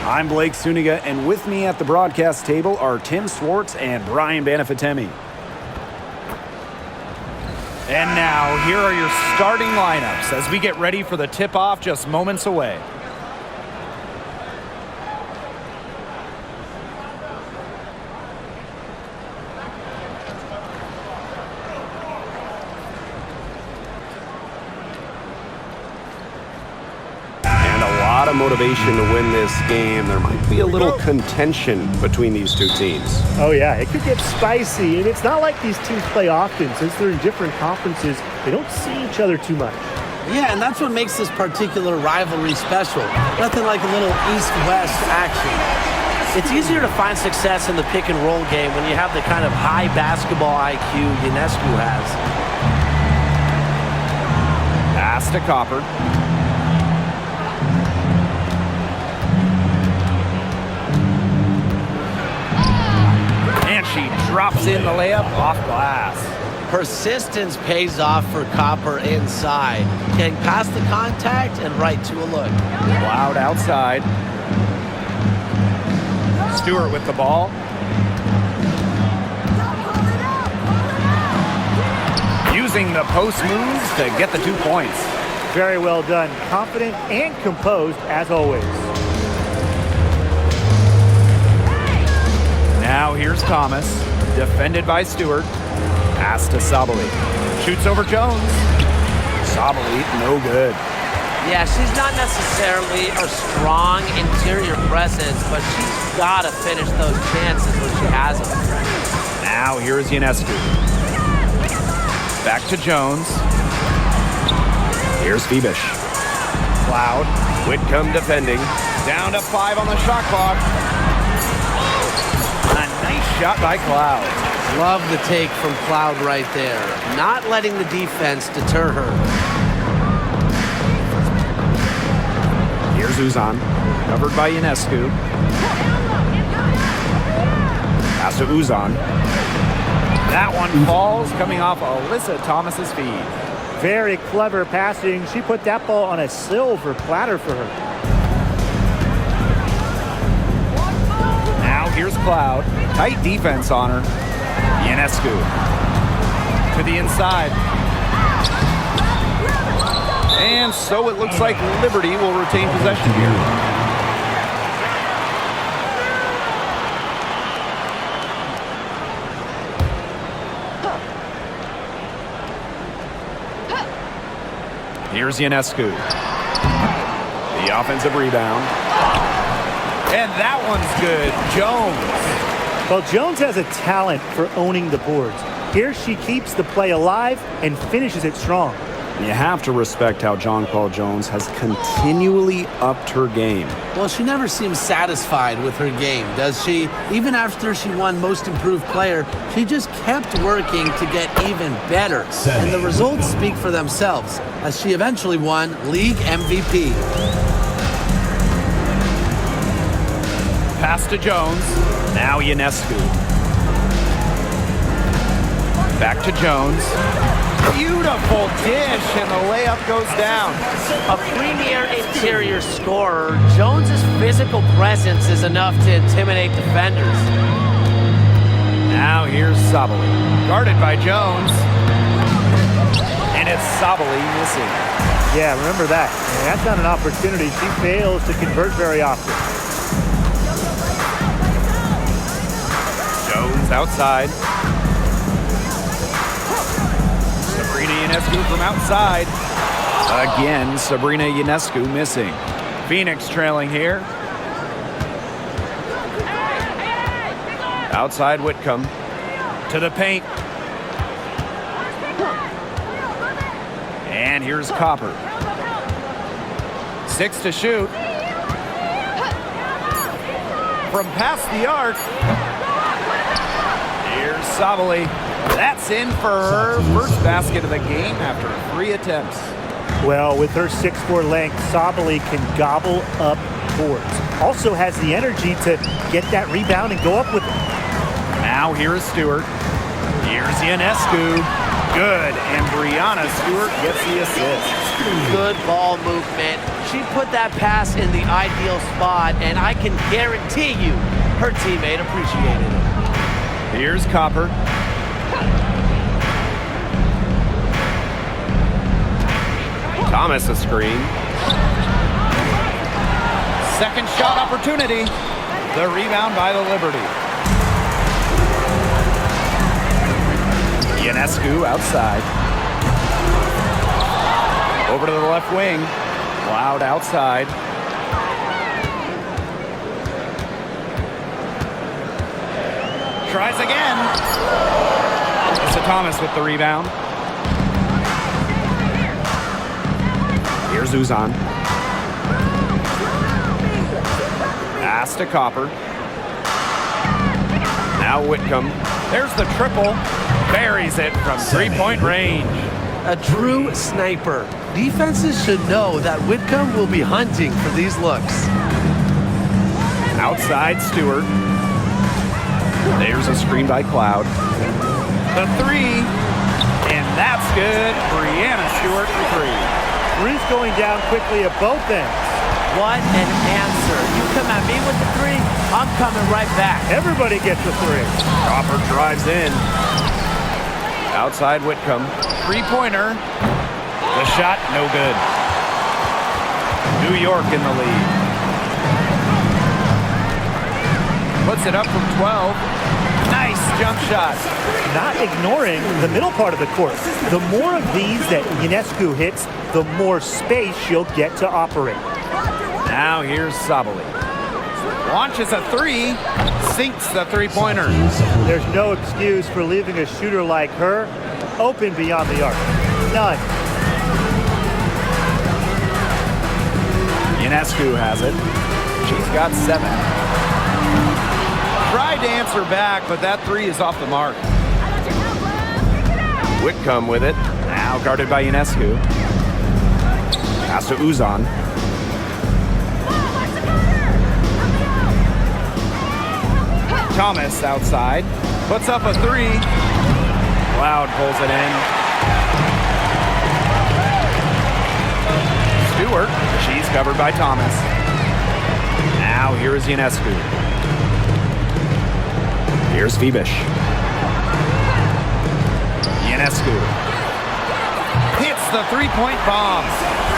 I'm Blake Suniga, and with me at the broadcast table are Tim Swartz and Brian Banafitemi. And now, here are your starting lineups as we get ready for the tip-off just moments away. Of motivation to win this game. There might be a little contention between these two teams. Oh yeah, it could get spicy, and it's not like these teams play often. Since they're in different conferences, they don't see each other too much. Yeah, and that's what makes this particular rivalry special. Nothing like a little east-west action. It's easier to find success in the pick-and-roll game when you have the kind of high basketball IQ Ionescu has. Pass to Copper. She drops in the layup off glass. Persistence pays off for Copper inside. Getting past the contact and right to a look. Cloud outside. Stewart with the ball. Using the post moves to get the 2 points. Very well done. Confident and composed as always. Now here's Thomas, defended by Stewart. Pass to Sabali. Shoots over Jones. Sabali, no good. Yeah, she's not necessarily a strong interior presence, but she's got to finish those chances when she has them. Now here's Ionescu. Back to Jones. Here's Phoebish. Cloud. Whitcomb defending. Down to 5 on the shot clock. Shot by Cloud. Love the take from Cloud right there. Not letting the defense deter her. Here's Uzan. Covered by Ionescu. Pass to Uzan. That one falls coming off Alyssa Thomas's feed. Very clever passing. She put that ball on a silver platter for her. Now here's Cloud. Tight defense on her. Ionescu to the inside. And so it looks like Liberty will retain possession here. Here's Ionescu. The offensive rebound. And that one's good. Jones. Well, Jones has a talent for owning the boards. Here she keeps the play alive and finishes it strong. You have to respect how John Paul Jones has continually upped her game. Well, she never seems satisfied with her game, does she? Even after she won Most Improved Player, she just kept working to get even better. And the results speak for themselves, as she eventually won League MVP. Pass to Jones. Now Ionescu. Back to Jones. Beautiful dish, and the layup goes down. A premier interior scorer, Jones's physical presence is enough to intimidate defenders. Now here's Sabali. Guarded by Jones. And it's Sabali missing. Yeah, remember that. And that's not an opportunity. She fails to convert very often. Jones outside. Sabrina Ionescu from outside. Again, Sabrina Ionescu missing. Phoenix trailing here. Outside Whitcomb. To the paint. And here's Copper. 6 to shoot. From past the arc. Here's Sabali. That's in for her first basket of the game after 3 attempts. Well, with her 6'4" length, Sabali can gobble up boards. Also has the energy to get that rebound and go up with it. Now here is Stewart. Here's Ionescu. Good, and Brianna Stewart gets the assist. Good ball movement. She put that pass in the ideal spot, and I can guarantee you her teammate appreciated it. Here's Copper. Thomas a screen. Second shot opportunity. The rebound by the Liberty. Ionescu outside. Over to the left wing. Loud outside. Tries again. It's Thomas with the rebound. Here's Uzan. Pass to Copper. Now Whitcomb. There's the triple. Buries it from three-point range. A true sniper. Defenses should know that Whitcomb will be hunting for these looks. Outside Stewart. There's a screen by Cloud. The three. And that's good. Brianna Stewart for three. Three's going down quickly at both ends. What an answer. You come at me with the three, I'm coming right back. Everybody gets a three. Copper drives in. Outside Whitcomb. Three-pointer. The shot, no good. New York in the lead. Puts it up from 12. Nice jump shot. Not ignoring the middle part of the court. The more of these that Ionescu hits, the more space she'll get to operate. Now here's Sabali. Launches a three. Sinks the three-pointer. There's no excuse for leaving a shooter like her open beyond the arc. None. Ionescu has it. She's got 7. Tried to answer back, but that three is off the mark. Whitcomb with it. Now guarded by Ionescu. Pass to Uzan. Thomas outside. Puts up a three. Cloud pulls it in. Stewart. She's covered by Thomas. Now here is Ionescu. Here's Phoebish. Ionescu hits the three-point bomb.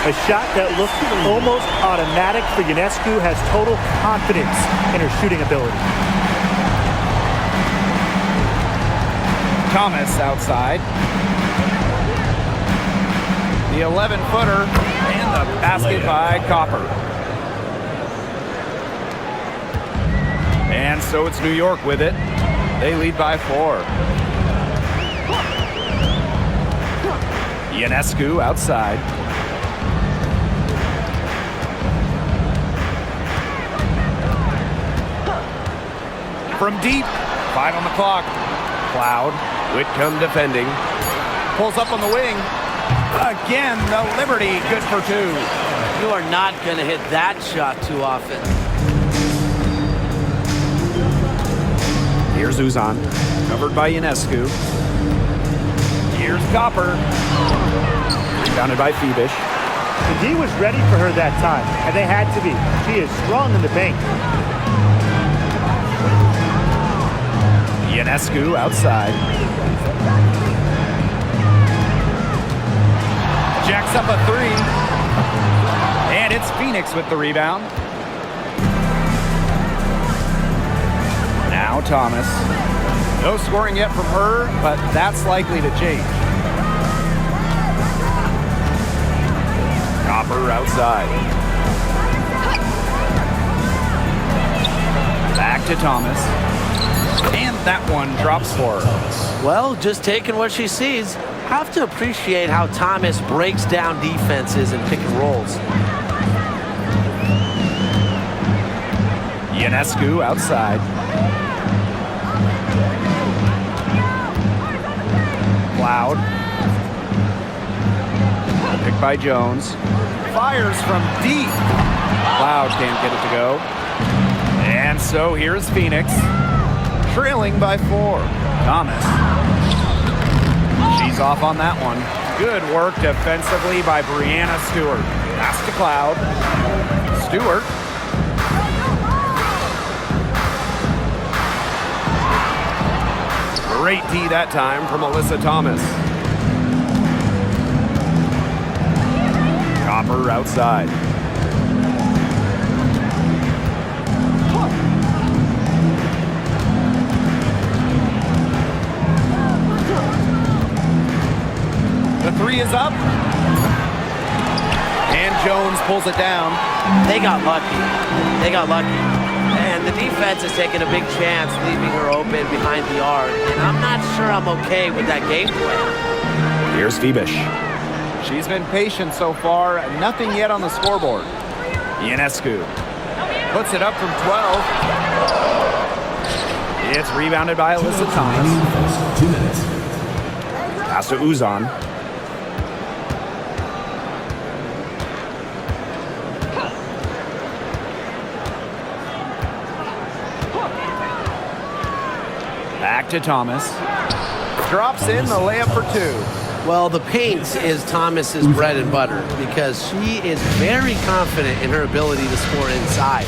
A shot that looks almost automatic for Ionescu has total confidence in her shooting ability. Thomas outside. The 11-footer and the basket by Copper. And so it's New York with it. They lead by 4. Ionescu outside. From deep, 5 on the clock. Cloud. Whitcomb defending. Pulls up on the wing. Again, the Liberty, good for 2. You are not going to hit that shot too often. Here's Uzan. Covered by Ionescu. Here's Copper. Rebounded by Phoebish. The D was ready for her that time, and they had to be. She is strong in the paint. Ionescu outside. Jacks up a three. And it's Phoenix with the rebound. Now Thomas. No scoring yet from her, but that's likely to change. Copper outside. Back to Thomas. And that one drops for her. Well, just taking what she sees. Have to appreciate how Thomas breaks down defenses and pick and rolls. Ionescu outside. Cloud. Picked by Jones. Fires from deep. Cloud can't get it to go. And so here's Phoenix. Trailing by 4. Thomas. She's off on that one. Good work defensively by Brianna Stewart. Pass to Cloud. Stewart. Great D that time from Alyssa Thomas. Copper outside. The three is up. And Jones pulls it down. They got lucky. They got lucky. And the defense is taking a big chance, leaving her open behind the arc. And I'm not sure I'm okay with that game plan. Here's Phoebish. She's been patient so far. Nothing yet on the scoreboard. Ionescu puts it up from 12. It's rebounded by Alyssa Thomas. 2 minutes. Pass to Uzan. Back to Thomas. Drops in the layup for 2. Well, the paint is Thomas's bread and butter because she is very confident in her ability to score inside.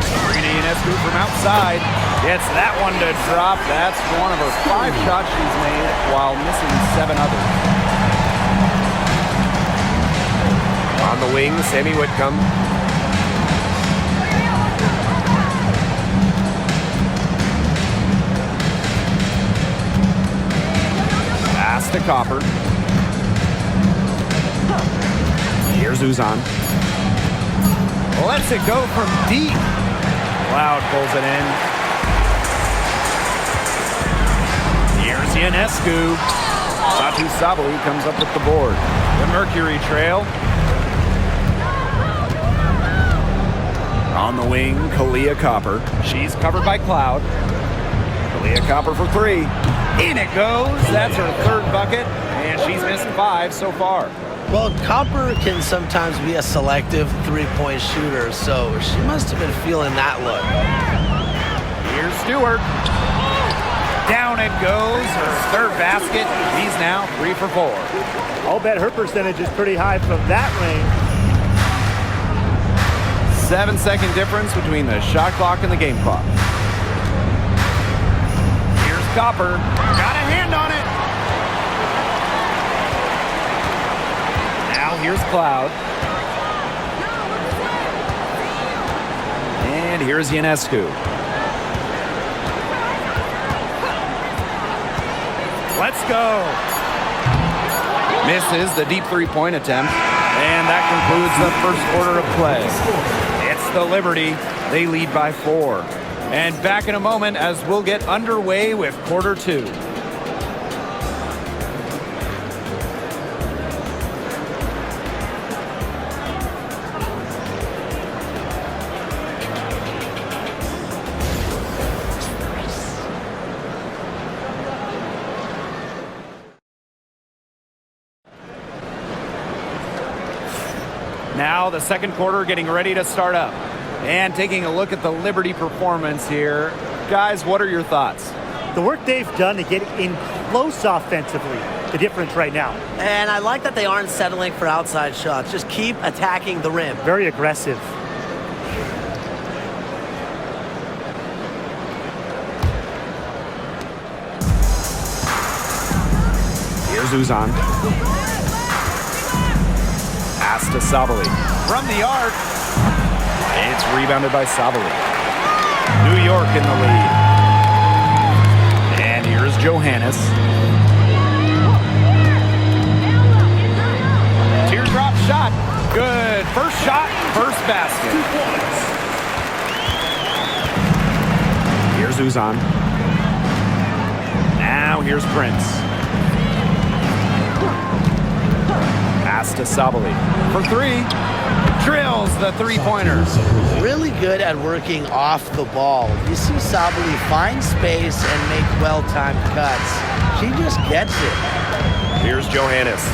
Serena Ionescu from outside gets that one to drop. That's one of her 5 shots she's made while missing 7 others. On the wing, Sammy Whitcomb. Pass to Copper. Here's Uzan. Lets it go from deep. Cloud pulls it in. Here's Ionescu. Satu Sabali comes up with the board. The Mercury trail. On the wing, Kalia Copper. She's covered by Cloud. Kalia Copper for 3. In it goes. That's her 3rd bucket, and she's missing 5 so far. Well, Copper can sometimes be a selective three-point shooter, so she must have been feeling that look. Here's Stewart. Down it goes. Her 3rd basket. She's now 3 for 4. I'll bet her percentage is pretty high from that range. 7-second difference between the shot clock and the game clock. Copper got a hand on it. Now here's Cloud. And here's Ionescu. Let's go. Misses the deep 3-point attempt. And that concludes the first quarter of play. It's the Liberty. They lead by 4. And back in a moment as we'll get underway with quarter 2. Now the second quarter getting ready to start up. And taking a look at the Liberty performance here. Guys, what are your thoughts? The work they've done to get in close offensively, the difference right now. And I like that they aren't settling for outside shots. Just keep attacking the rim. Very aggressive. Here's Uzan. Pass to Sabali. From the arc. It's rebounded by Sabali. New York in the lead. And here's Johannes. Teardrop shot. Good. First shot, first basket. 2 points. Here's Uzan. Now here's Prince. Pass to Sabali. For 3. Drills the 3-pointer. Really good at working off the ball. You see Sabali find space and make well-timed cuts. She just gets it. Here's Johannes.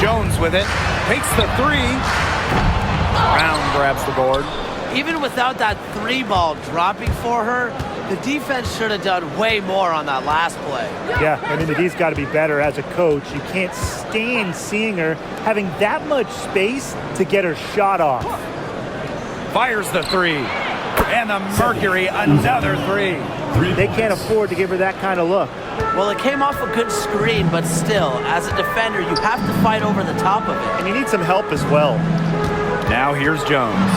Jones with it. Takes the 3. Brown grabs the board. Even without that 3-ball dropping for her, the defense should have done way more on that last play. Yeah, I mean, the D's got to be better as a coach. You can't stand seeing her having that much space to get her shot off. Fires the 3. And the Mercury, another 3. They can't afford to give her that kind of look. Well, it came off a good screen, but still, as a defender, you have to fight over the top of it. And you need some help as well. Now here's Jones.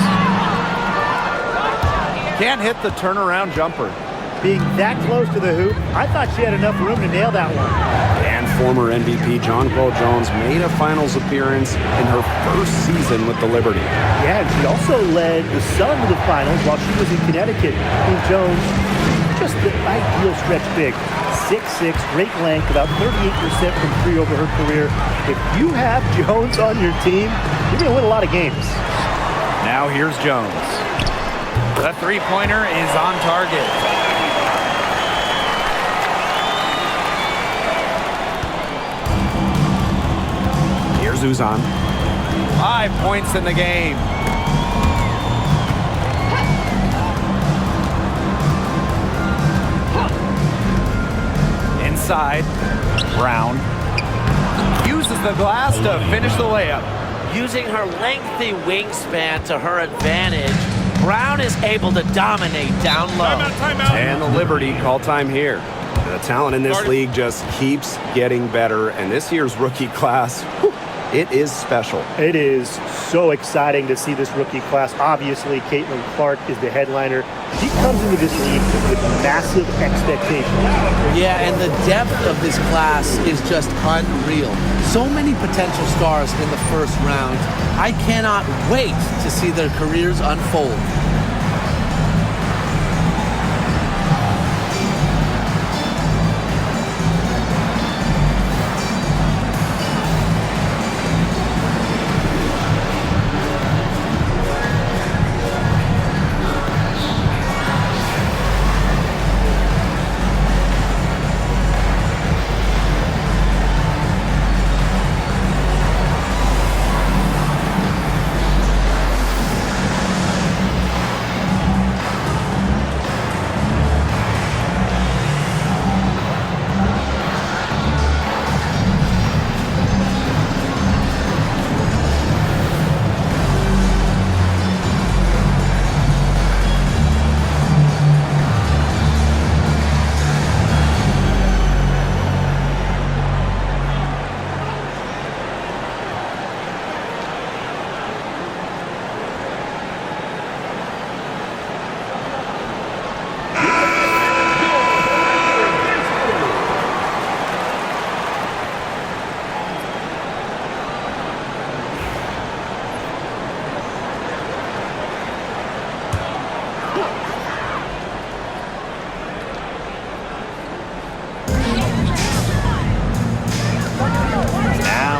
Can't hit the turnaround jumper. Being that close to the hoop, I thought she had enough room to nail that one. And former MVP Jonquel Jones made a finals appearance in her first season with the Liberty. Yeah, and she also led the Sun to the finals while she was in Connecticut. And Jones, just the ideal stretch big. 6'6", great length, about 38% from 3 over her career. If you have Jones on your team, you're going to win a lot of games. Now here's Jones. The 3-pointer is on target. Here's Uzan. 5 points in the game. Inside, Brown uses the glass to finish the layup. Using her lengthy wingspan to her advantage, Brown is able to dominate down low. And the Liberty call time here. The talent in this league just keeps getting better, and this year's rookie class, whew, it is special. It is so exciting to see this rookie class. Obviously, Caitlin Clark is the headliner. She comes into this league with massive expectations. Yeah, and the depth of this class is just unreal. So many potential stars in the first round. I cannot wait to see their careers unfold.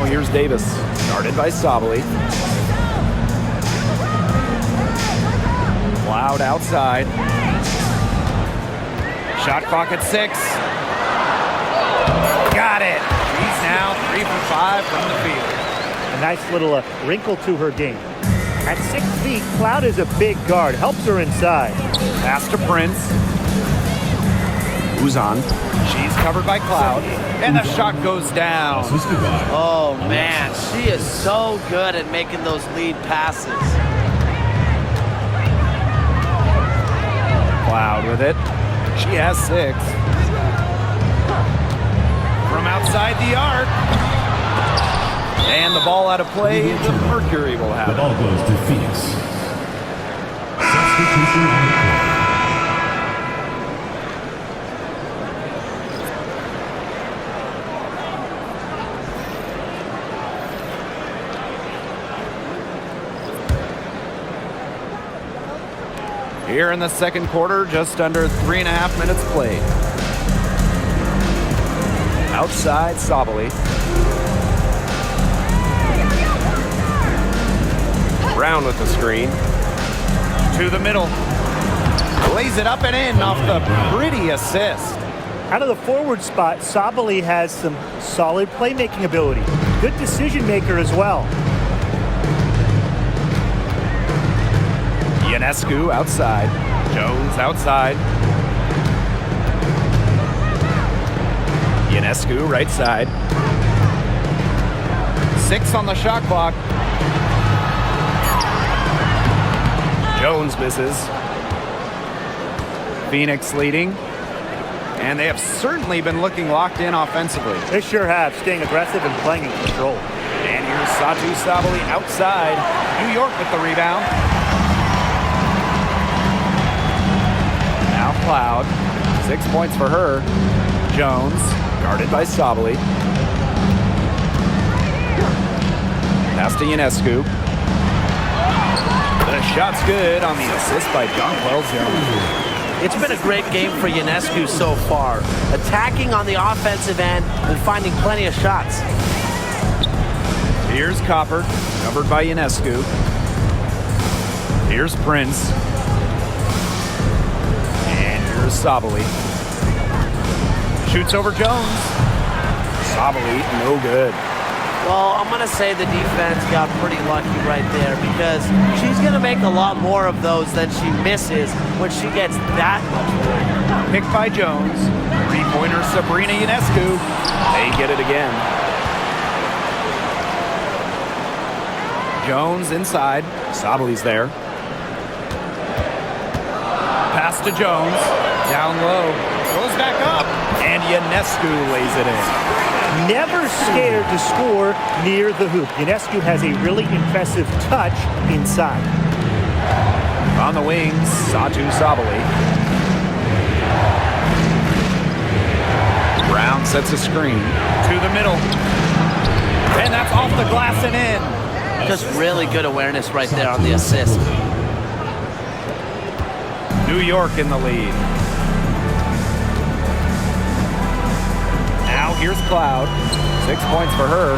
Here's Davis, started by Sabali. Loud outside. Shot clock at 6. Got it. He's now 3 for 5 from the field. A nice little wrinkle to her game. At 6 feet, Cloud is a big guard. Helps her inside. Pass to Prince. Uzan. She's covered by Cloud. And the shot goes down. Oh, man. She is so good at making those lead passes. Cloud with it. She has 6. From outside the arc. And the ball out of play. The Mercury will have it. The ball goes to Phoenix. Substitution on the court. Here in the second quarter, just under 3.5 minutes played. Outside, Sabali. Brown with the screen. To the middle. Lays it up and in off the pretty assist. Out of the forward spot, Sabali has some solid playmaking ability. Good decision maker as well. Ionescu outside. Jones outside. Ionescu right side. 6 on the shot clock. Jones misses. Phoenix leading. And they have certainly been looking locked in offensively. They sure have, staying aggressive and playing in control. And here's Satu Sabali outside. New York with the rebound. Now Cloud. 6 points for her. Jones, guarded by Sabali. Pass to Ionescu. The shot's good on the assist by Jonquel Jones. It's been a great game for Ionescu so far, attacking on the offensive end and finding plenty of shots. Here's Copper, covered by Ionescu. Here's Prince. And here's Sabali. Shoots over Jones. Sabali, no good. Well, I'm going to say the defense got pretty lucky right there because she's going to make a lot more of those than she misses when she gets that much work. Picked by Jones. Three-pointer Sabrina Ionescu. They get it again. Jones inside. Sabali's there. Pass to Jones. Down low. Goes back up. And Ionescu lays it in. Never scared to score near the hoop. Ionescu has a really impressive touch inside. On the wings, Satu Sabali. Brown sets a screen to the middle. And that's off the glass and in. Just really good awareness right there on the assist. New York in the lead. Now here's Cloud. 6 points for her.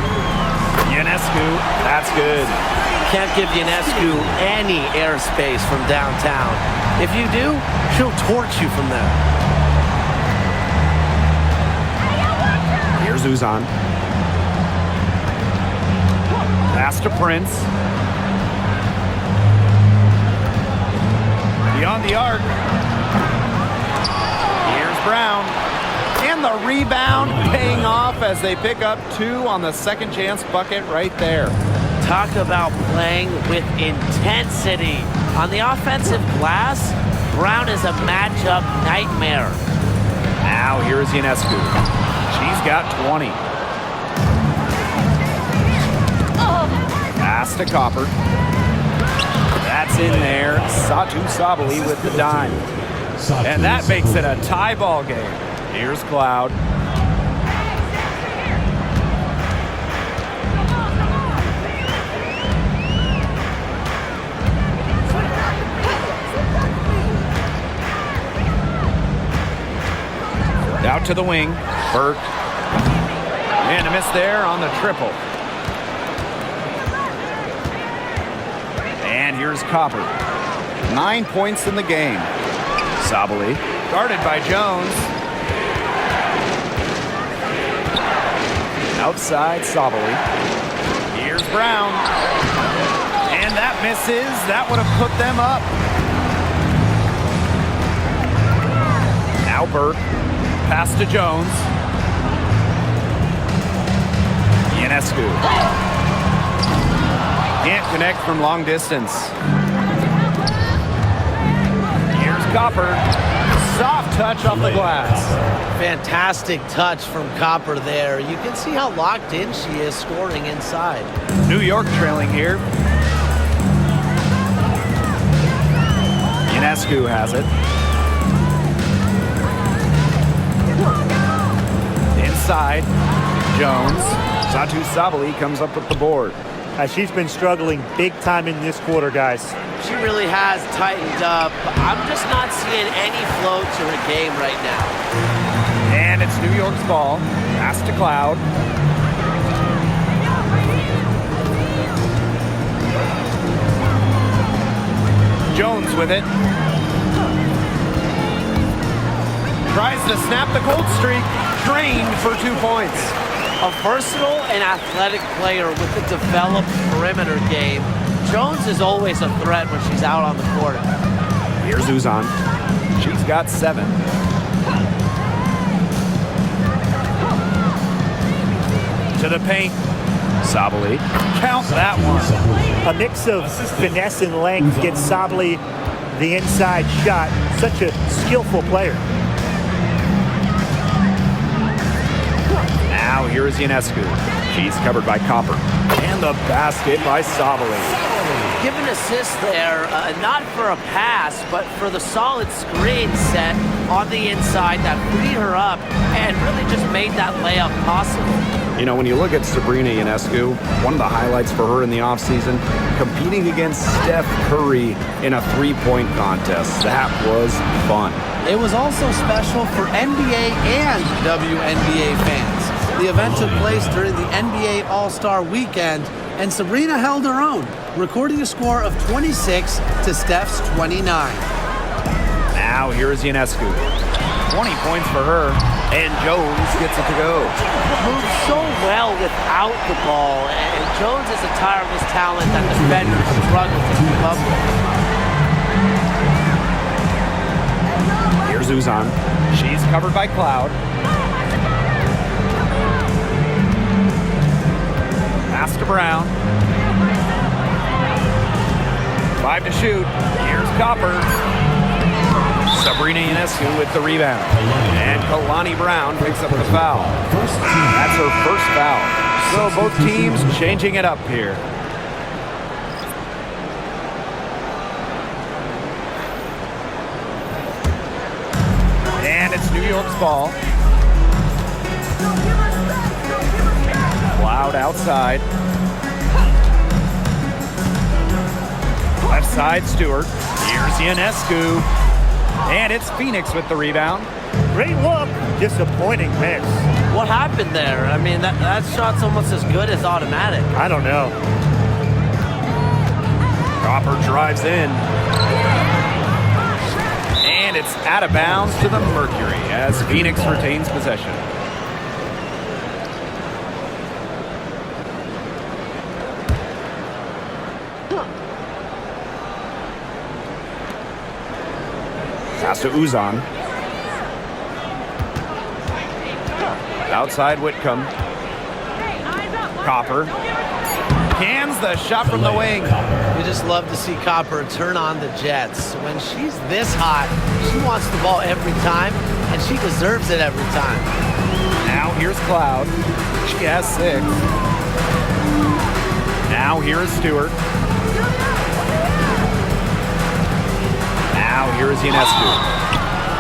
Ionescu, that's good. Can't give Ionescu any airspace from downtown. If you do, she'll torch you from there. Here's Uzan. Pass to Prince. Beyond the arc. Here's Brown. And the rebound paying off as they pick up 2 on the second chance bucket right there. Talk about playing with intensity. On the offensive glass, Brown is a matchup nightmare. Now here's Ionescu. She's got 20. Pass to Copper. That's in there. Satu Sabali with the dime. And that makes it a tie ball game. Here's Cloud. Out to the wing. Burke. And a miss there on the triple. And here's Copper. 9 points in the game. Sabali. Guarded by Jones. Outside Sabali. Here's Brown. And that misses. That would have put them up. Now Burke. Pass to Jones. Ionescu. Can't connect from long distance. Here's Copper. Soft touch off the glass. Fantastic touch from Copper there. You can see how locked in she is scoring inside. New York trailing here. Ionescu has it. Inside, Jones. Satu Sabali comes up with the board. She's been struggling big time in this quarter, guys. She really has tightened up. I'm just not seeing any flow to her game right now. And it's New York's ball. Pass to Cloud. Jones with it. Tries to snap the cold streak. Drained for 2 points. A versatile and athletic player with a developed perimeter game. Jones is always a threat when she's out on the court. Here's Uzan. She's got 7. To the paint. Sabali. Count that one. A mix of finesse and length gets Sabali the inside shot. Such a skillful player. Now here is Ionescu. She's covered by Copper. And the basket by Sabali. Give an assist there, not for a pass, but for the solid screen set on the inside that freed her up and really just made that layup possible. You know, when you look at Sabrina Ionescu, one of the highlights for her in the offseason, competing against Steph Curry in a three-point contest. That was fun. It was also special for NBA and WNBA fans. The event took place during the NBA All-Star Weekend, and Sabrina held her own, recording a score of 26 to Steph's 29. Now here is Ionescu. 20 points for her. And Jones gets it to go. Moves so well without the ball, and Jones is a tireless talent that defenders struggle to keep up with. Here's Uzan. She's covered by Cloud. Pass to Brown. 5 to shoot. Here's Copper. Sabrina Ionescu with the rebound. And Kalani Brown picks up the foul. That's her first foul. So both teams changing it up here. And it's New York's ball. Cloud outside. Left side, Stewart. Here's Ionescu. And it's Phoenix with the rebound. Great look, disappointing miss. What happened there? I mean, that shot's almost as good as automatic. I don't know. Copper drives in. And it's out of bounds to the Mercury as Phoenix retains possession. Pass to Uzan. Outside Whitcomb. Copper. Cans the shot from the wing. We just love to see Copper turn on the Jets. When she's this hot, she wants the ball every time, and she deserves it every time. Now here's Cloud. She has 6. Now here is Stewart. Now here is Ionescu.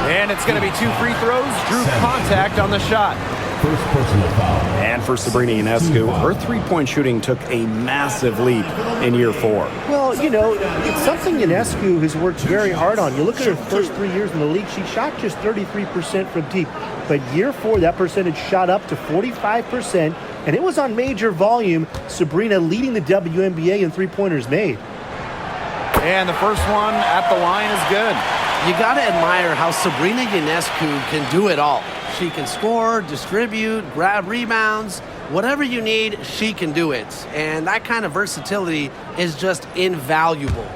And it's going to be 2 free throws. Drew contact on the shot. First personal foul. And for Sabrina Ionescu, her three-point shooting took a massive leap in year 4. Well, you know, it's something Ionescu has worked very hard on. You look at her first 3 years in the league, she shot just 33% from deep. But year 4, that percentage shot up to 45%, and it was on major volume. Sabrina leading the WNBA in three-pointers made. And the first one at the line is good. You got to admire how Sabrina Ionescu can do it all. She can score, distribute, grab rebounds. Whatever you need, she can do it. And that kind of versatility is just invaluable.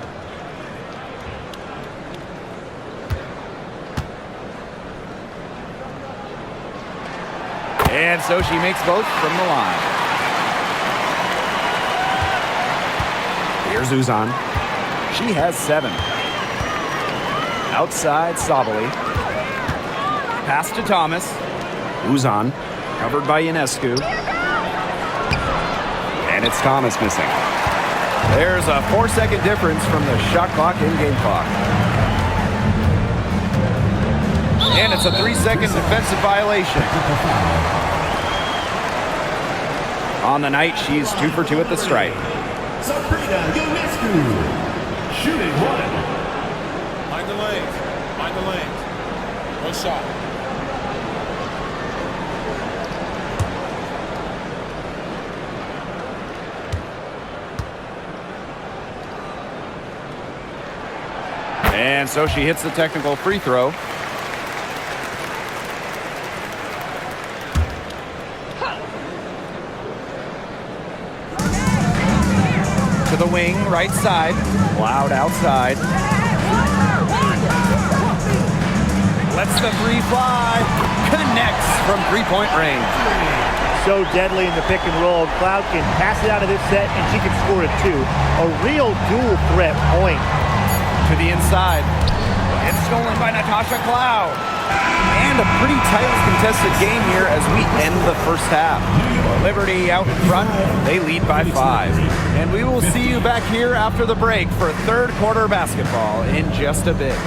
And so she makes both from the line. Here's Uzan. She has 7. Outside Sabali. Pass to Thomas. Uzan, covered by Ionescu. And it's Thomas missing. There's a 4-second difference from the shot clock and game clock. And it's a 3-second defensive violation. On the night, she's 2 for 2 at the stripe. Sabrina Ionescu, shooting 1. Mind the lanes. Mind the lanes. One shot. And so she hits the technical free throw. To the wing, right side. Loud outside. Lets the three fly. Connects from three-point range. So deadly in the pick and roll. Cloud can pass it out of this set, and she can score it too. A real dual threat point. To the inside. It's stolen by Natasha Cloud. And a pretty tightly contested game here as we end the first half. Liberty out in front. They lead by 5. And we will see you back here after the break for third quarter basketball in just a bit.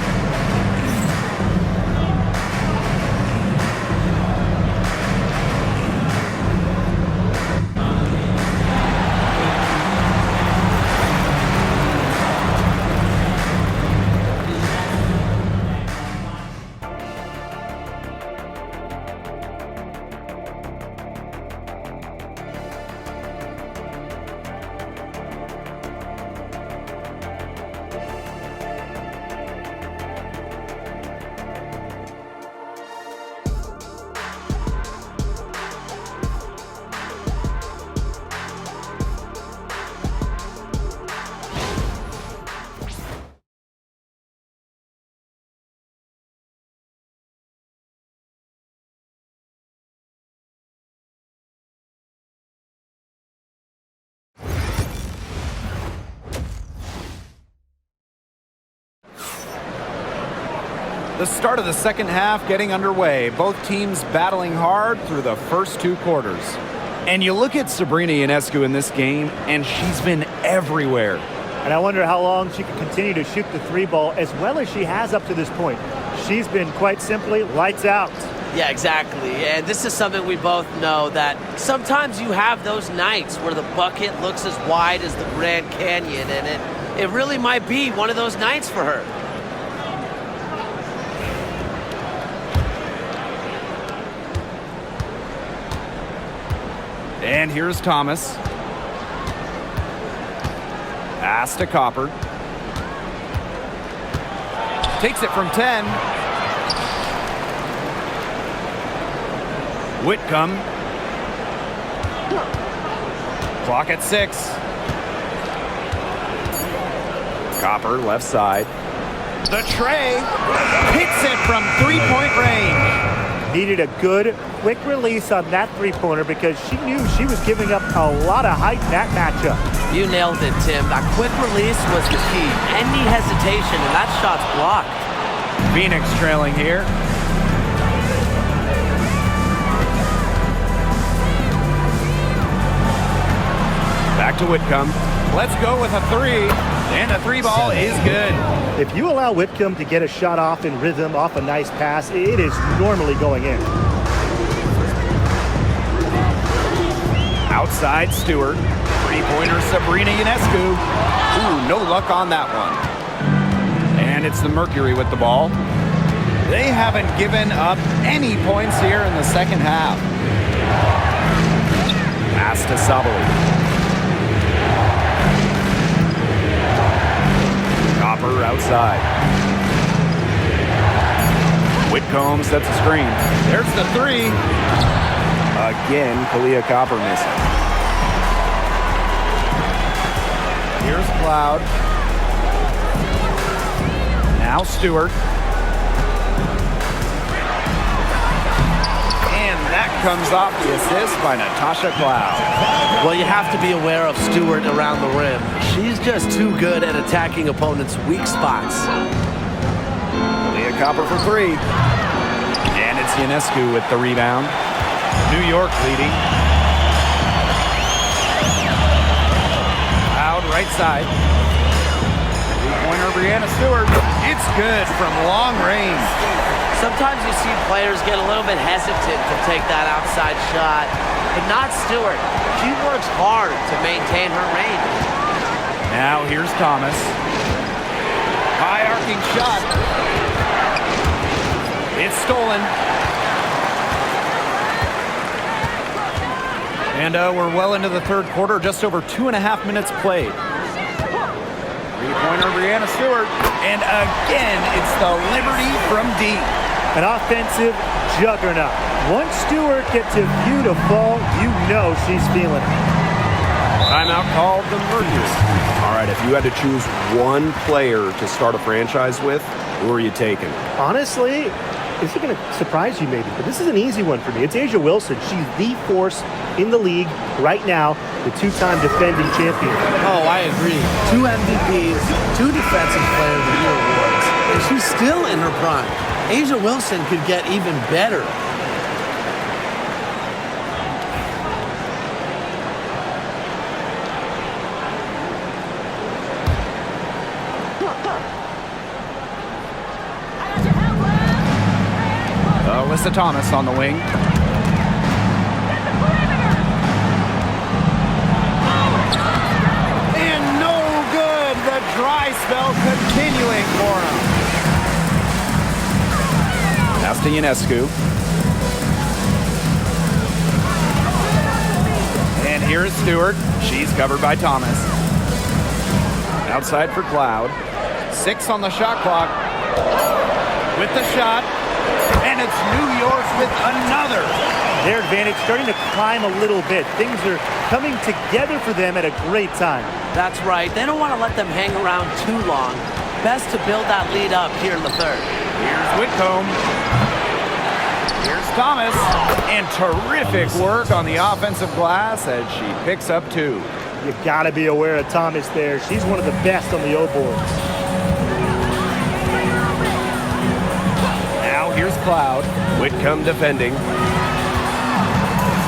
The start of the second half getting underway. Both teams battling hard through the first 2 quarters. And you look at Sabrina Ionescu in this game, and she's been everywhere. And I wonder how long she can continue to shoot the 3 ball as well as she has up to this point. She's been, quite simply, lights out. Yeah, exactly. And this is something we both know, that sometimes you have those nights where the bucket looks as wide as the Grand Canyon, and it really might be one of those nights for her. And here's Thomas. Pass to Copper. Takes it from 10. Whitcomb. Clock at 6. Copper, left side. The tray. Hits it from three-point range. Needed a good, quick release on that three-pointer because she knew she was giving up a lot of height in that matchup. You nailed it, Tim. That quick release was the key. Any hesitation, and that shot's blocked. Phoenix trailing here. Back to Whitcomb. Let's go with a 3. And a 3 ball is good. If you allow Whitcomb to get a shot off in rhythm, off a nice pass, it is normally going in. Outside Stewart. 3-pointer Sabrina Ionescu. Ooh, no luck on that one. And it's the Mercury with the ball. They haven't given up any points here in the second half. Pass to Sabali. Copper outside. Whitcomb sets a screen. There's the 3. Again, Kalia Copper missing. Here's Cloud. Now Stewart. And that comes off the assist by Natasha Cloud. Well, you have to be aware of Stewart around the rim. She's just too good at attacking opponents' weak spots. Kalia Copper for 3. And it's Ionescu with the rebound. New York leading. Cloud right side. 3-pointer Brianna Stewart. It's good from long range. Sometimes you see players get a little bit hesitant to take that outside shot, but not Stewart. She works hard to maintain her range. Now here's Thomas. High arcing shot. It's stolen. And we're well into the third quarter, just over 2.5 minutes played. 3-pointer Brianna Stewart. And again, it's the Liberty from deep. An offensive juggernaut. Once Stewart gets a view to fall, you know she's feeling it. Timeout called the Mercury. All right, if you had to choose one player to start a franchise with, who are you taking? Honestly, this is going to surprise you maybe, but this is an easy one for me. It's A'ja Wilson. She's the force in the league right now, the two-time defending champion. Oh, I agree. 2 MVPs, 2 Defensive Player of the Year awards, and she's still in her prime. A'ja Wilson could get even better. Alyssa Thomas on the wing. And no good. The dry spell continuing for him. Pass to Ionescu. And here is Stewart. She's covered by Thomas. Outside for Cloud. 6 on the shot clock. With the shot. And it's New York with another. Their advantage starting to climb a little bit. Things are coming together for them at a great time. That's right. They don't want to let them hang around too long. Best to build that lead up here in the third. Here's Whitcomb. Here's Thomas. And terrific work on the offensive glass as she picks up 2. You got to be aware of Thomas there. She's one of the best on the O boards. Here's Cloud. Whitcomb defending.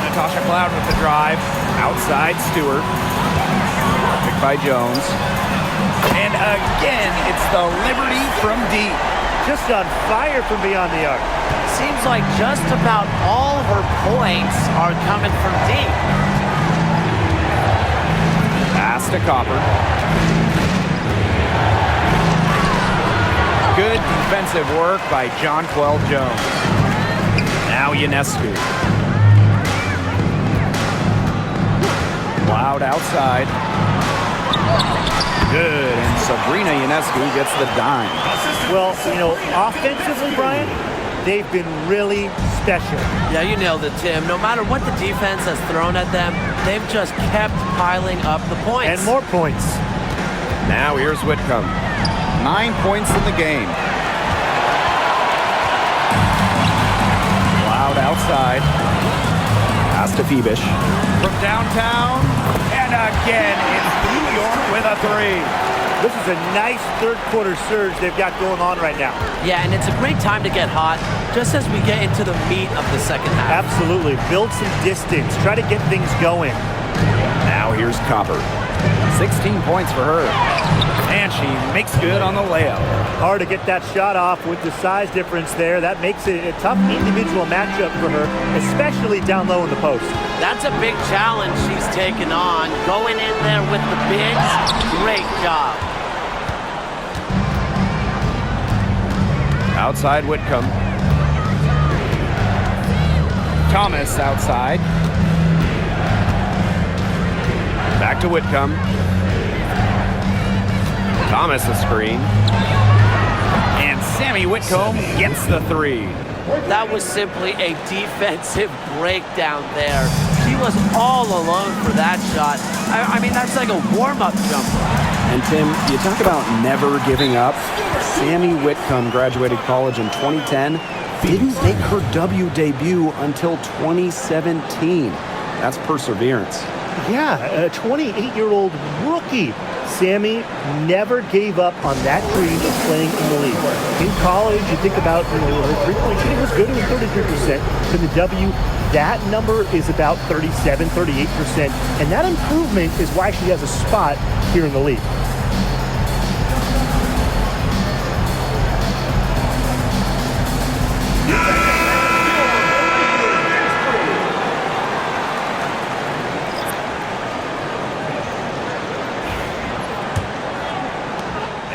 Natasha Cloud with the drive. Outside Stewart. Picked by Jones. And again, it's the Liberty from deep. Just on fire from beyond the arc. Seems like just about all her points are coming from deep. Pass to Copper. Good defensive work by Jonquel Jones. Now Ionescu. Cloud outside. Good, and Sabrina Ionescu gets the dime. Well, offensively, Brian, they've been really special. Yeah, you nailed it, Tim. No matter what the defense has thrown at them, they've just kept piling up the points. And more points. Now here's Whitcomb. 9 points in the game. Cloud outside. Pass to Phoebish. From downtown. And again, it's New York with a 3. This is a nice third quarter surge they've got going on right now. Yeah, and it's a great time to get hot, just as we get into the meat of the second half. Absolutely. Build some distance. Try to get things going. Now here's Copper. 16 points for her. And she makes good on the layup. Hard to get that shot off with the size difference there. That makes it a tough individual matchup for her, especially down low in the post. That's a big challenge she's taken on. Going in there with the bigs, great job. Outside Whitcomb. Thomas outside. Back to Whitcomb. Thomas a screen. And Sammy Whitcomb gets the 3. That was simply a defensive breakdown there. She was all alone for that shot. I mean, that's like a warm-up jumper. And Tim, you talk about never giving up. Sammy Whitcomb graduated college in 2010. Didn't make her W debut until 2017. That's perseverance. Yeah, a 28-year-old rookie. Sammy never gave up on that dream of playing in the league. In college, you think about her three-point shooting was good, it was 33%. To the W, that number is about 37, 38%. And that improvement is why she has a spot here in the league.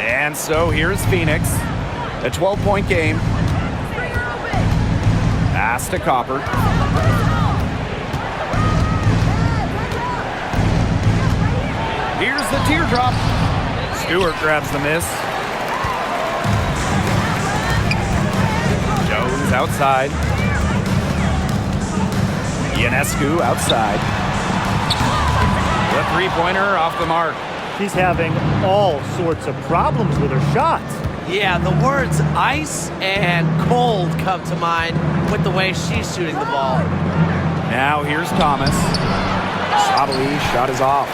And so here's Phoenix, a 12-point game. Pass to Copper. Here's the teardrop. Stewart grabs the miss. Jones outside. Ionescu outside. The three-pointer off the mark. She's having all sorts of problems with her shots. Yeah, the words ice and cold come to mind with the way she's shooting the ball. Now here's Thomas. Sabali shot is off.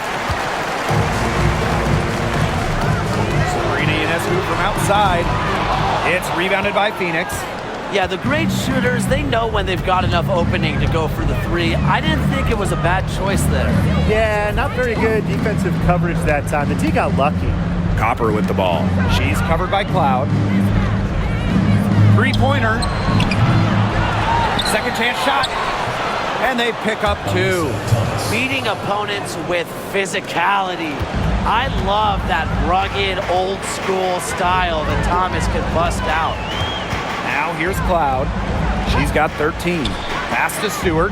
Sabrina Ionescu from outside. It's rebounded by Phoenix. Yeah, the great shooters, they know when they've got enough opening to go for the three. I didn't think it was a bad choice there. Yeah, not very good defensive coverage that time. The T got lucky. Copper with the ball. She's covered by Cloud. Three-pointer. Second chance shot. And they pick up two. Beating opponents with physicality. I love that rugged, old-school style that Thomas can bust out. Now here's Cloud. She's got 13. Pass to Stewart.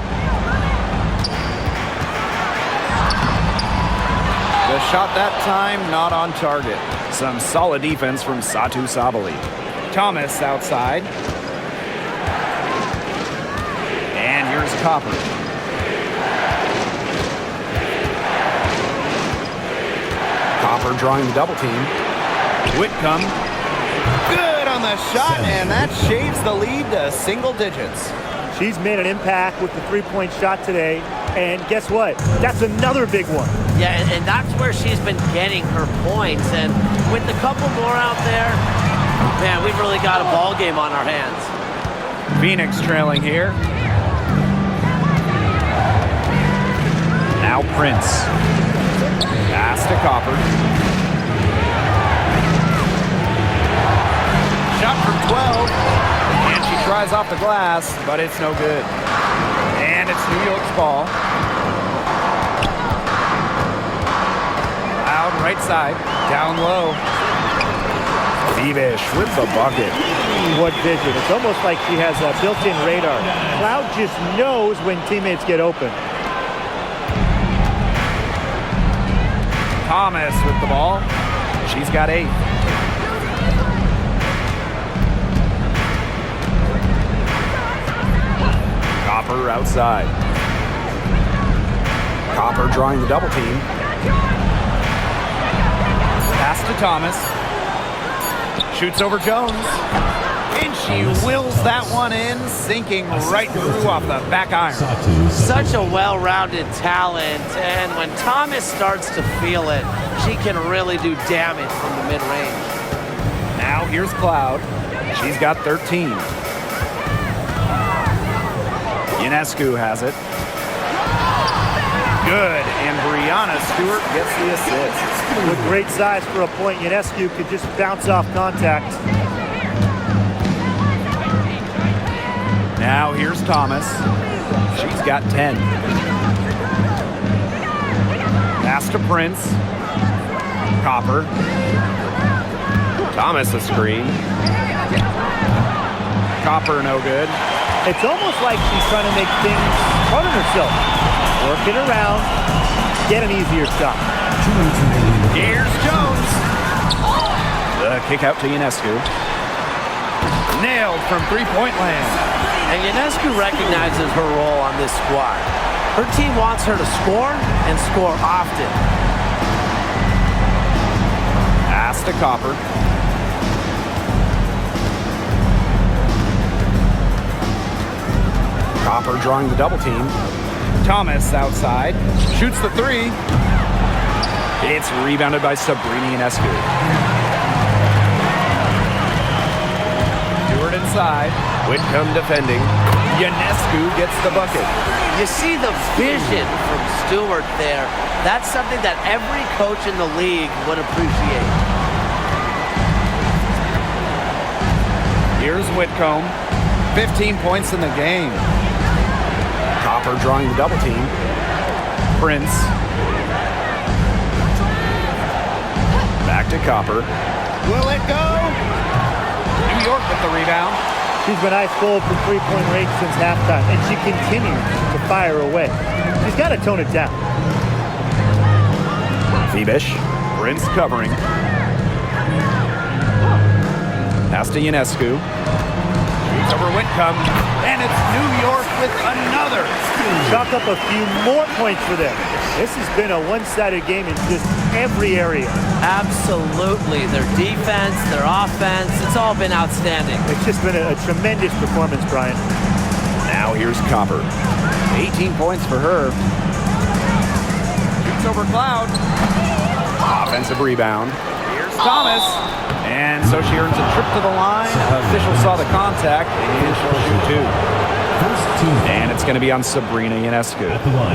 The shot that time not on target. Some solid defense from Satu Sabali. Thomas outside. And here's Copper. Copper drawing the double team. Whitcomb. Good on the shot, and that shaves the lead to single digits. She's made an impact with the three-point shot today. And guess what? That's another big one. Yeah, and that's where she's been getting her points. And with a couple more out there, man, we've really got a ball game on our hands. Phoenix trailing here. Now Prince. Pass to Copper. Shot from 12. And she tries off the glass, but it's no good. And it's New York's ball. Out right side. Down low. Beavish with the bucket. What vision. It's almost like she has a built-in radar. Cloud just knows when teammates get open. Thomas with the ball. She's got 8. Copper outside. Copper drawing the double team. Pass to Thomas. Shoots over Jones. And she wills that one in, sinking right through off the back iron. Such a well-rounded talent, and when Thomas starts to feel it, she can really do damage from the mid-range. Now here's Cloud. She's got 13. Ionescu has it. Good, and Brianna Stewart gets the assist. With great size for a point, Ionescu could just bounce off contact. Now here's Thomas. She's got 10. Pass to Prince. Copper. Thomas a screen. Copper no good. It's almost like she's trying to make things hard on herself. Work it around, get an easier shot. Here's Jones. The kick out to Ionescu. Nailed from three-point land. And Ionescu recognizes her role on this squad. Her team wants her to score and score often. Pass to Copper. Copper drawing the double team. Thomas outside. Shoots the three. It's rebounded by Sabrina Ionescu. Stewart inside. Whitcomb defending. Ionescu gets the bucket. You see the vision from Stewart there. That's something that every coach in the league would appreciate. Here's Whitcomb. 15 points in the game. Copper drawing the double team. Prince. Back to Copper. Will it go? New York with the rebound. She's been ice cold from three-point range since halftime, and she continues to fire away. She's got to tone it down. Beavish. Prince covering. Pass to Ionescu. Shoots over Whitcomb. And it's New York with another. chalk up a few more points for them. This has been a one-sided game in just every area. Absolutely. Their defense, their offense, it's all been outstanding. It's just been a tremendous performance, Brian. Now here's Copper. 18 points for her. Shoots over Cloud. Offensive rebound. Here's Thomas. And so she earns a trip to the line. Officials saw the contact, and she'll shoot two. And it's going to be on Sabrina Ionescu.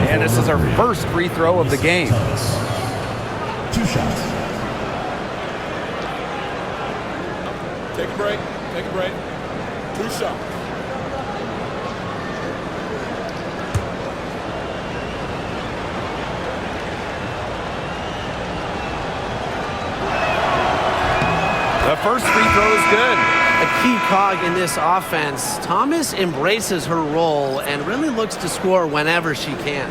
And this is her first free throw of the game. 2 shots. Take a break. Take a break. 2 shots. The first free throw is good. A key cog in this offense. Thomas embraces her role and really looks to score whenever she can.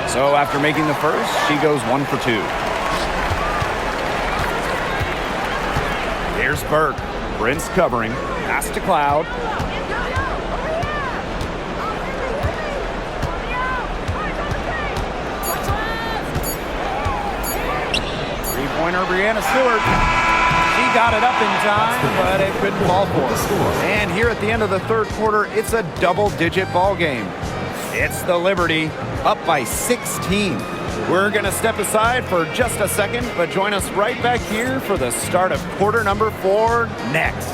So after making the first, she goes 1 for 2. Here's Burke. Prince covering. Pass to Cloud. Three-pointer, Brianna Stewart. She got it up in time, but it couldn't fall for her. And here at the end of the third quarter, it's a double-digit ball game. It's the Liberty, up by 16. We're going to step aside for just a second, but join us right back here for the start of quarter number 4 next.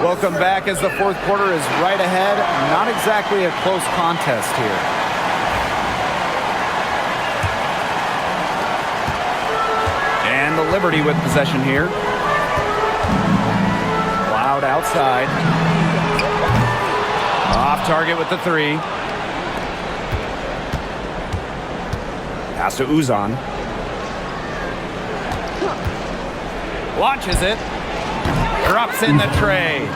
Welcome back as the fourth quarter is right ahead. Not exactly a close contest here. And the Liberty with possession here. Cloud outside. Off target with the 3. Pass to Uzan. Launches it. Drops in the tray.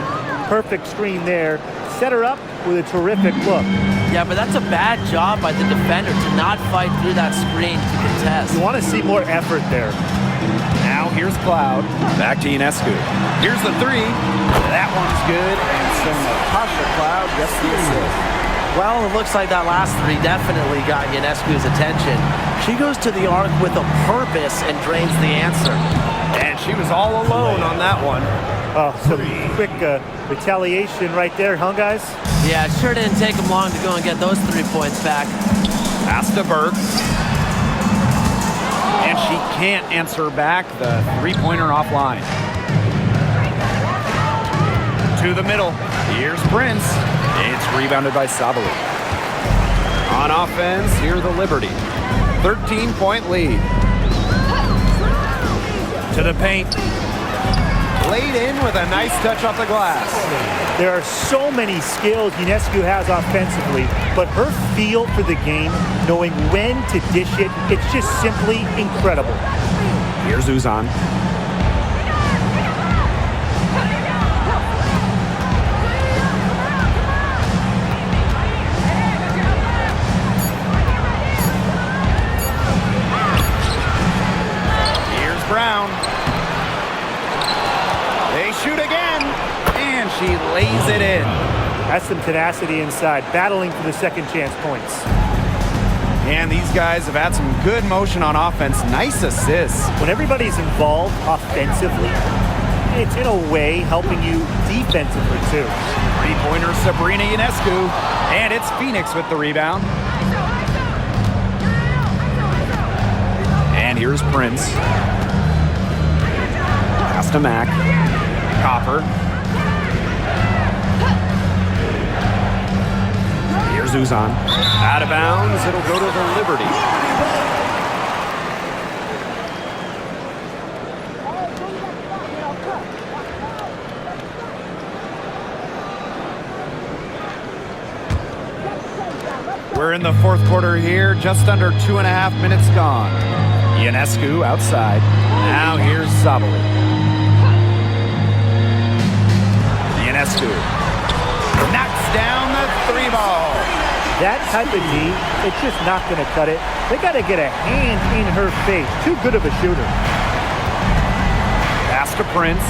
Perfect screen there. Set her up with a terrific look. Yeah, but that's a bad job by the defender to not fight through that screen to contest. You want to see more effort there. Now here's Cloud. Back to Ionescu. Here's the 3. That one's good. And so Natasha Cloud gets the assist. Well, it looks like that last 3 definitely got Ionescu's attention. She goes to the arc with a purpose and drains the answer. And she was all alone on that one. Oh, some quick retaliation right there, huh, guys? Yeah, it sure didn't take them long to go and get those 3 points back. Pass to Burke. And she can't answer back the three-pointer offline. To the middle. Here's Prince. It's rebounded by Sabali. On offense, here the Liberty. 13-point lead. To the paint. Laid in with a nice touch off the glass. There are so many skills Ionescu has offensively, but her feel for the game, knowing when to dish it, it's just simply incredible. Here's Uzan. Here's Brown. They shoot again, and she lays it in. That's some tenacity inside, battling for the second chance points. And these guys have had some good motion on offense. Nice assists. When everybody's involved offensively, it's in a way helping you defensively too. Three-pointer Sabrina Ionescu, and it's Phoenix with the rebound. And here's Prince. Pass to Mack. Copper. Here's Uzan. Out of bounds. It'll go to the Liberty. We're in the fourth quarter here, just under 2.5 minutes gone. Ionescu outside. Now here's Sabali. Ionescu knocks down the three ball. That type of D, it's just not going to cut it. They got to get a hand in her face. Too good of a shooter. Pass to Prince.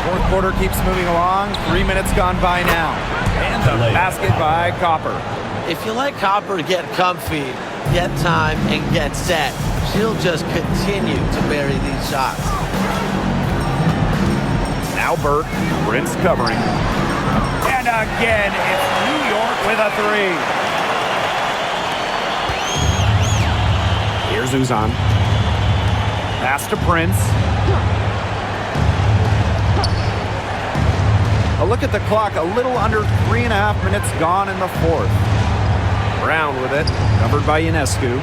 Fourth quarter keeps moving along. 3 minutes gone by now. And the basket by Copper. If you let Copper get comfy, get time, and get set, she'll just continue to bury these shots. Now Burke, Prince covering. And again, it's New York with a three. Here's Uzan. Pass to Prince. A look at the clock, a little under 3.5 minutes gone in the fourth. Brown with it, covered by Ionescu.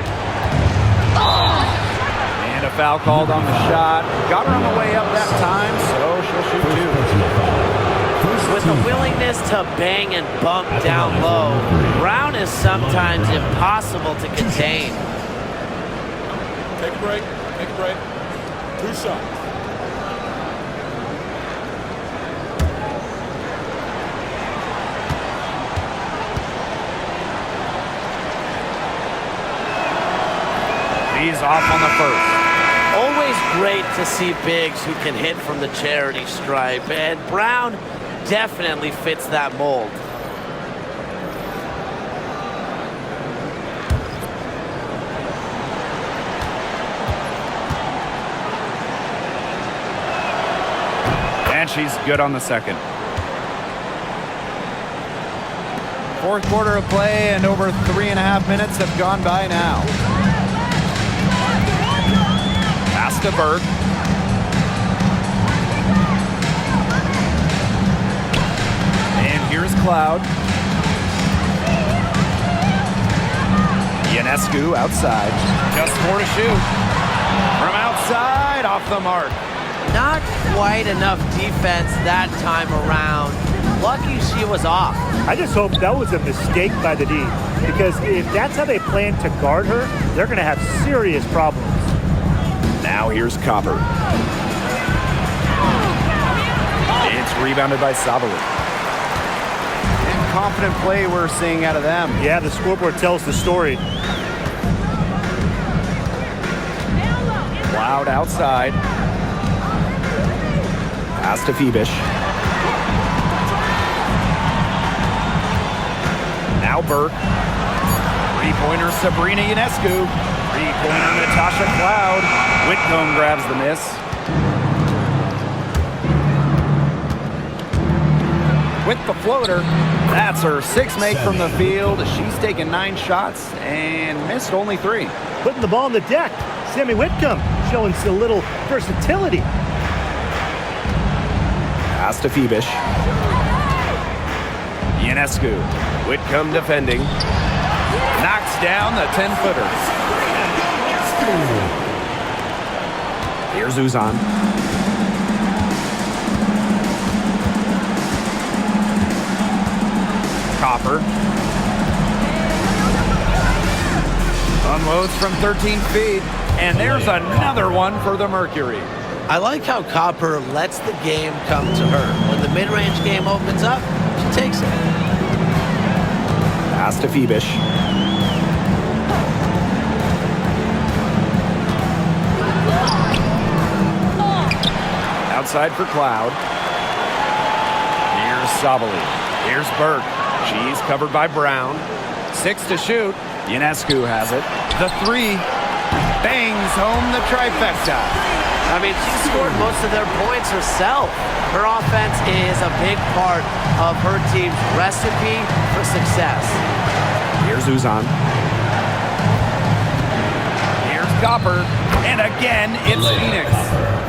And a foul called on the shot. Got her on the way up that time, so she'll shoot two. With the willingness to bang and bump down low, Brown is sometimes impossible to contain. Take a break. Take a break. 2 shots. He's off on the first. Always great to see bigs who can hit from the charity stripe, and Brown definitely fits that mold. And she's good on the second. Fourth quarter of play, and over 3.5 minutes have gone by now. Pass to Burke. And here's Cloud. Ionescu outside. Just 4 to shoot. From outside, off the mark. Not quite enough defense that time around. Lucky she was off. I just hope that was a mistake by the D, because if that's how they plan to guard her, they're going to have serious problems. Now here's Copper. It's rebounded by Sabali. And confident play we're seeing out of them. Yeah, the scoreboard tells the story. Cloud outside. Pass to Phoebish. Now Burke. Three-pointer Sabrina Ionescu. Three-pointer Natasha Cloud. Whitcomb grabs the miss. With the floater. That's her 6th make from the field. She's taken 9 shots and missed only 3. Putting the ball on the deck. Sammy Whitcomb showing a little versatility. Pass to Phoebish. Ionescu. Whitcomb defending. Knocks down the 10-footer. Here's Uzan. Copper. Unloads from 13 feet. And there's another one for the Mercury. I like how Copper lets the game come to her. When the mid-range game opens up, she takes it. Pass to Phoebish. Outside for Cloud. Here's Sabali. Here's Burke. She's covered by Brown. 6 to shoot. Ionescu has it. The 3 bangs home the trifecta. I mean, she scored most of their points herself. Her offense is a big part of her team's recipe for success. Here's Uzan. Here's Copper. And again, it's Phoenix.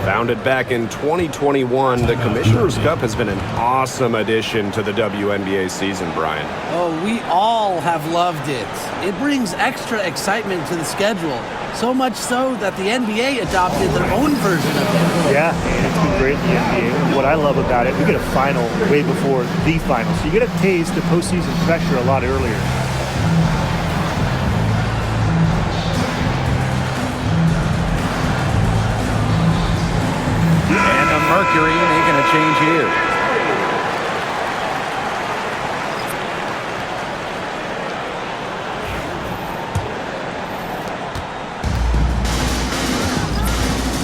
Founded back in 2021, the Commissioner's Cup has been an awesome addition to the WNBA season, Brian. Oh, we all have loved it. It brings extra excitement to the schedule. So much so that the NBA adopted their own version of it. Yeah, and it's been great in the NBA. What I love about it, we get a final way before the final. So you get a taste of postseason pressure a lot earlier. And the Mercury making a change here.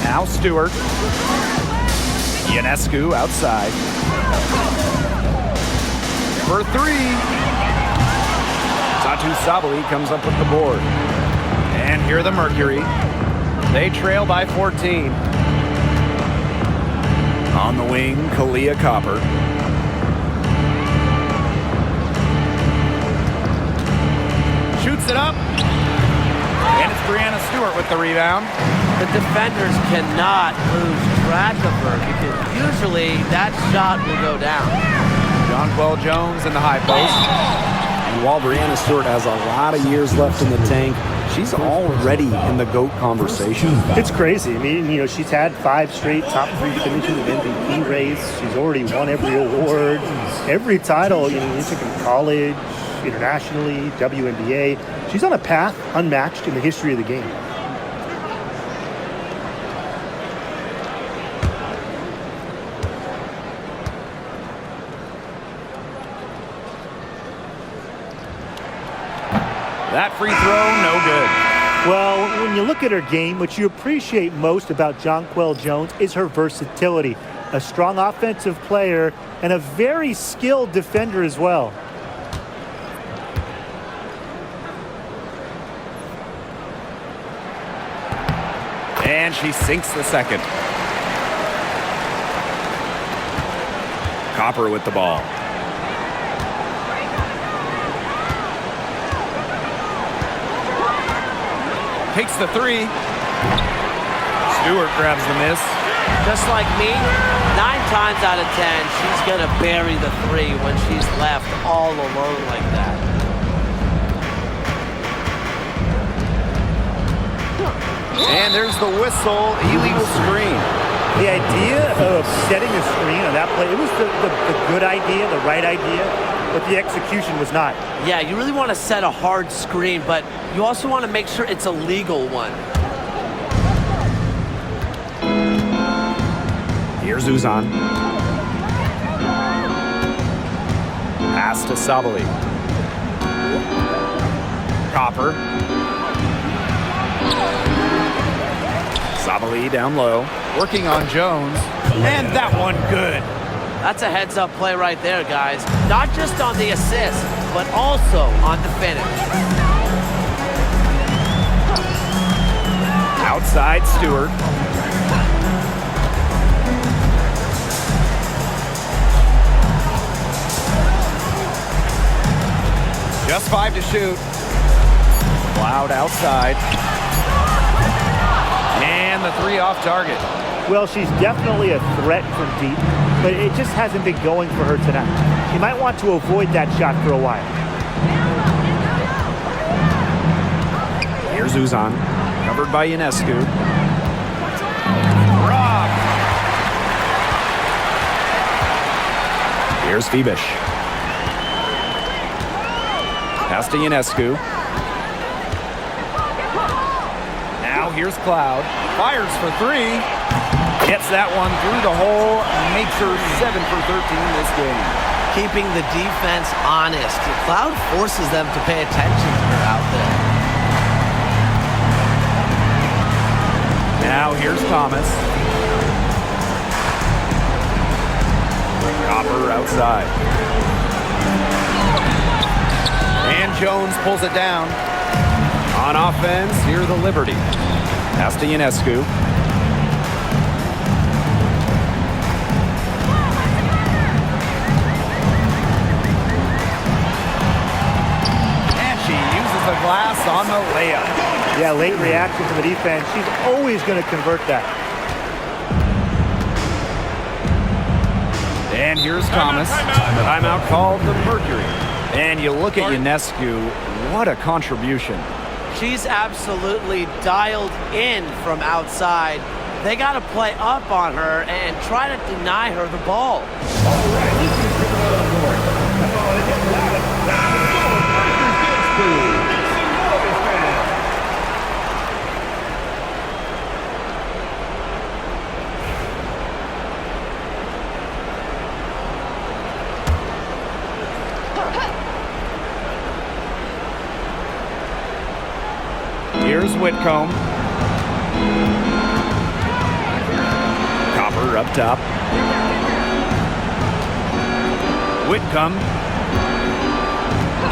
Now Stewart. Ionescu outside. For three. Satu Sabali comes up with the board. And here the Mercury. They trail by 14. On the wing, Kalia Copper. Shoots it up. And it's Brianna Stewart with the rebound. The defenders cannot lose track of her because usually that shot will go down. Jonquel Jones in the high post. And while Brianna Stewart has a lot of years left in the tank, she's already in the GOAT conversation. It's crazy. I mean, you know, she's had 5 straight top 3 finishes of MVP race. She's already won every award, every title, you know, you took in college, internationally, WNBA. She's on a path unmatched in the history of the game. That free throw, no good. Well, when you look at her game, what you appreciate most about Jonquel Jones is her versatility. A strong offensive player and a very skilled defender as well. And she sinks the second. Copper with the ball. Takes the three. Stewart grabs the miss. Just like me, 9 times out of 10, she's going to bury the 3 when she's left all alone like that. And there's the whistle, illegal screen. The idea of setting a screen on that play, it was the good idea, the right idea, but the execution was not. Yeah, you really want to set a hard screen, but you also want to make sure it's a legal one. Here's Uzan. Pass to Sabali. Copper. Sabali down low. Working on Jones. And that one good. That's a heads-up play right there, guys. Not just on the assist, but also on the finish. Outside Stewart. Just 5 to shoot. Cloud outside. And the 3 off target. Well, she's definitely a threat from deep, but it just hasn't been going for her tonight. You might want to avoid that shot for a while. Here's Uzan. Covered by Ionescu. Rob. Here's Fibish. Pass to Ionescu. Now here's Cloud. Fires for 3. Gets that one through the hole. Makes her 7 for 13 this game. Keeping the defense honest. Cloud forces them to pay attention to her out there. Now here's Thomas. Copper outside. And Jones pulls it down. On offense, here the Liberty. Pass to Ionescu. And she uses the glass on the layup. Yeah, late reaction from the defense. She's always going to convert that. And here's Thomas. Timeout called the Mercury. And you look at Ionescu, what a contribution. She's absolutely dialed in from outside. They got to play up on her and try to deny her the ball. Here's Whitcomb. Copper up top. Whitcomb.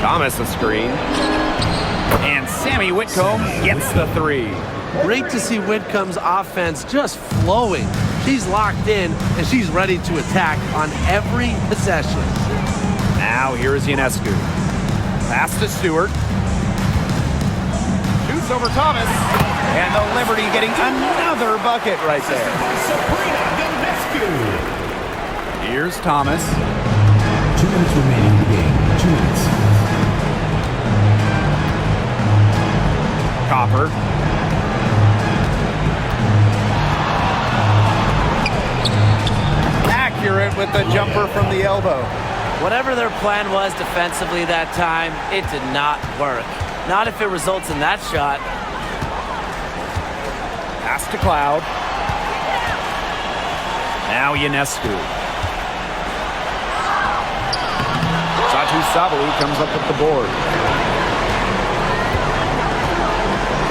Thomas a screen. And Sammy Whitcomb gets the three. Great to see Whitcomb's offense just flowing. She's locked in, and she's ready to attack on every possession. Now here's Ionescu. Pass to Stewart. Shoots over Thomas. And the Liberty getting another bucket right there. Here's Thomas. 2 minutes remaining in the game. 2 minutes. Copper. Accurate with the jumper from the elbow. Whatever their plan was defensively that time, it did not work. Not if it results in that shot. Pass to Cloud. Now Ionescu. Satu Sabalu comes up with the board.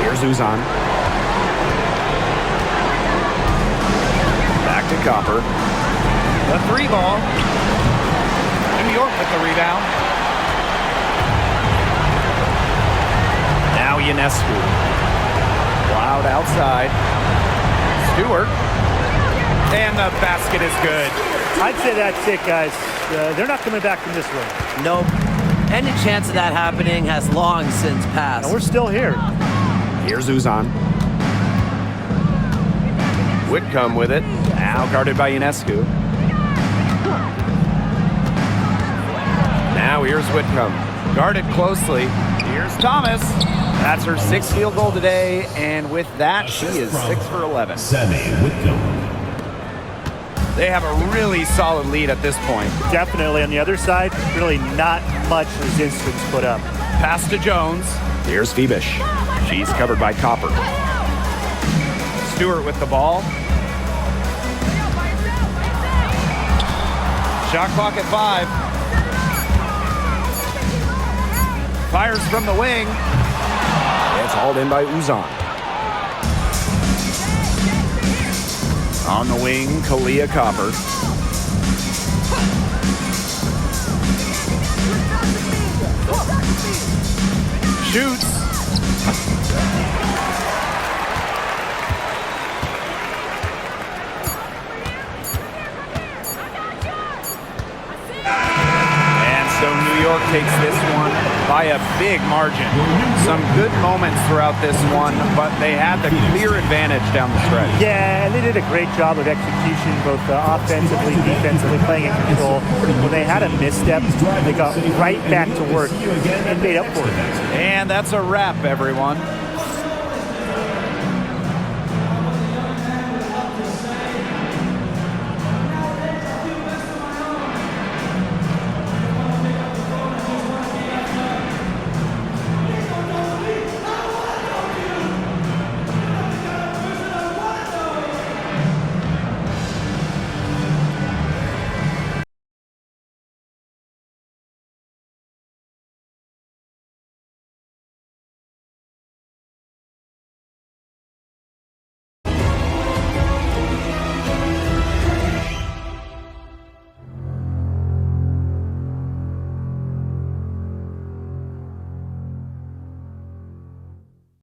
Here's Uzan. Back to Copper. The three ball. New York with the rebound. Now Ionescu. Cloud outside. Stewart. And the basket is good. I'd say that's it, guys. They're not coming back from this one. Nope. Any chance of that happening has long since passed. And we're still here. Here's Uzan. Whitcomb with it. Now guarded by Ionescu. Now here's Whitcomb. Guarded closely. Here's Thomas. That's her sixth field goal today. And with that, she is 6 for 11. Sammy Whitcomb. They have a really solid lead at this point. Definitely. On the other side, really not much resistance put up. Pass to Jones. Here's Phoebish. She's covered by Copper. Stewart with the ball. Shot clock at 5. Fires from the wing. It's hauled in by Uzan. On the wing, Kalia Copper. Shoots. And so New York takes this one by a big margin. Some good moments throughout this one, but they had the clear advantage down the stretch. Yeah, and they did a great job of execution, both offensively, defensively, playing in control. When they had a misstep, they got right back to work and made up for it. And that's a wrap, everyone.